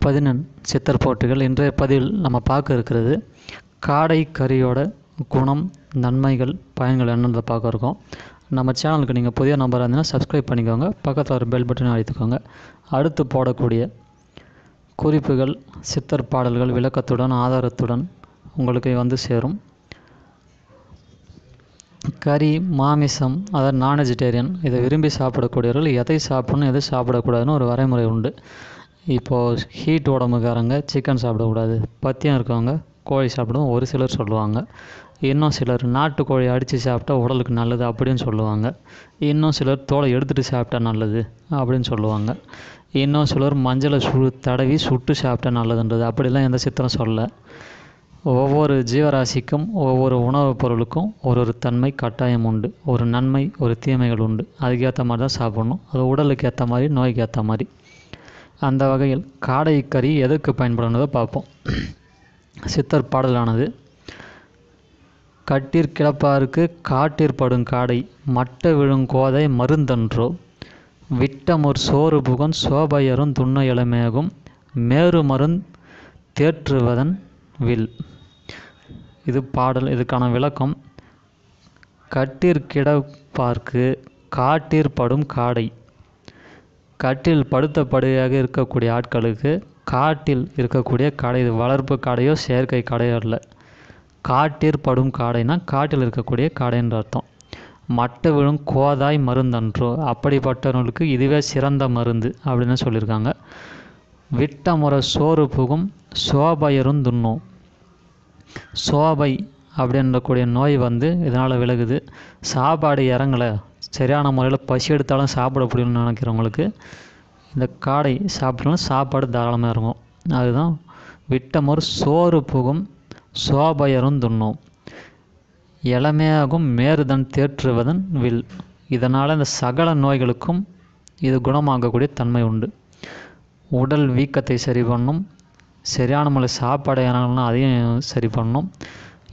பதினெண் சித்தர் போட்டிகள். இன்றைய பதிவில் நம்ம பார்க்க இருக்கிறது காடை கறியோட குணம், நன்மைகள், பயன்கள் என்னன்றதை பார்க்க இருக்கோம். நம்ம சேனலுக்கு நீங்கள் புதிய நம்பராக இருந்தீங்கன்னா சப்ஸ்கிரைப் பண்ணிக்கோங்க, பக்கத்தில் ஒரு பெல் பட்டனை அழுத்திக்கோங்க. அடுத்து போடக்கூடிய குறிப்புகள், சித்தர் பாடல்கள் விளக்கத்துடன் ஆதாரத்துடன் உங்களுக்கு வந்து சேரும். கறி, மாமிசம், அதாவது நான்வெஜிடேரியன் இதை விரும்பி சாப்பிடக்கூடியவர்கள் எதை சாப்பிடணும் எதை சாப்பிடக்கூடாதுன்னு ஒரு வரைமுறை உண்டு. இப்போது ஹீட் உடம்புக்காரங்க சிக்கன் சாப்பிடக்கூடாது, பத்தியம் இருக்கவங்க கோழி சாப்பிடுவோம் ஒரு சிலர் சொல்லுவாங்க. இன்னும் சிலர் நாட்டுக்கோழி அடித்து சாப்பிட்டா உடலுக்கு நல்லது அப்படின்னு சொல்லுவாங்க. இன்னும் சிலர் தோலை எடுத்துகிட்டு சாப்பிட்டா நல்லது அப்படின்னு சொல்லுவாங்க. இன்னும் சிலர் மஞ்சளை தடவி சுட்டு சாப்பிட்டா நல்லதுன்றது. அப்படிலாம் எந்த சித்திரம் சொல்ல. ஒவ்வொரு ஜீவராசிக்கும் ஒவ்வொரு உணவுப் பொருளுக்கும் ஒரு தன்மை கட்டாயம் உண்டு. ஒரு நன்மை ஒரு தீமைகள் உண்டு. அதுக்கேற்ற மாதிரி தான் சாப்பிட்ணும். அது உடலுக்கு ஏற்ற மாதிரி, நோய்க்கு ஏற்ற மாதிரி. அந்த வகையில் காடை கறி எதற்கு பயன்படுறதை பார்ப்போம். சித்தர் பாடலானது கட்டிற் கிடப்பாருக்கு காட்டிற்படும் காடை மட்ட விழுங்கோதை மருந்தன்றோ விட்டமுர் சோறு புகன் சோபையரும் துண்ண இளமேகும் மேரு மருந் தேற்றுவதன் வில். இது பாடல். இதுக்கான விளக்கம்: கட்டிற் கிடப்பார்க்கு காட்டிற்படும் காடை. கட்டில் படுத்தபடியாக இருக்கக்கூடிய ஆட்களுக்கு காட்டில் இருக்கக்கூடிய காடை, இது வளர்ப்பு காடையோ செயற்கை காடையோ அல்ல. காட்டிற்படும் காடைனா காட்டில் இருக்கக்கூடிய காடைன்ற அர்த்தம். மட்ட விழும் கோதாய் மருந்தன்றோ, அப்படிப்பட்டவர்களுக்கு இதுவே சிறந்த மருந்து அப்படின்னு சொல்லியிருக்காங்க. விட்ட முறை சோறு புகும் சோபையரும் துண்ணும். சோபை அப்படின்றக்கூடிய நோய் இதனால் விலகுது. சாப்பாடு இறங்கலை, சரியான முறையில் பசி எடுத்தாலும் சாப்பிட முடியும்னு நினைக்கிறவங்களுக்கு இந்த காடை சாப்பிட்டாலும் சாப்பாடு தாராளமாக இறங்கும். அதுதான் விட்டமுறை சோறு புகும் சோபையரும் துண்ணும் இளமையாகும் மேறுதன் தேற்றுவதன் வில். இதனால் இந்த சகல நோய்களுக்கும் இது குணமாகக்கூடிய தன்மை உண்டு. உடல் வீக்கத்தை சரி பண்ணும். சரியான முறை சாப்பாடு இறங்கலாம் அதையும் சரி பண்ணும்.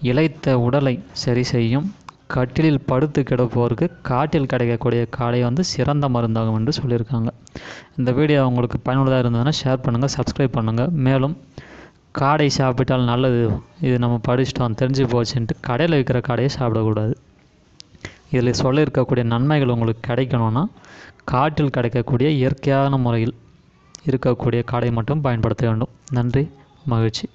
இளைத்த உடலை சரி செய்யும். கட்டிலில் படுத்து கிடப்போருக்கு காட்டில் கிடைக்கக்கூடிய காடை சிறந்த மருந்தாகும் என்று சொல்லியிருக்காங்க. இந்த வீடியோ உங்களுக்கு பயனுள்ளதாக இருந்ததுன்னா ஷேர் பண்ணுங்கள், சப்ஸ்கிரைப் பண்ணுங்கள். மேலும் காடை சாப்பிட்டால் நல்லது, இது நம்ம படிச்சிட்டோம் தெரிஞ்சு போச்சுன்ட்டு கடையில் விற்கிற காடையை சாப்பிடக்கூடாது. இதில் சொல்லியிருக்கக்கூடிய நன்மைகள் உங்களுக்கு கிடைக்கணும்னா காட்டில் கிடைக்கக்கூடிய இயற்கையான முறையில் இருக்கக்கூடிய காடை மட்டும் பயன்படுத்த வேண்டும். நன்றி, மகிழ்ச்சி.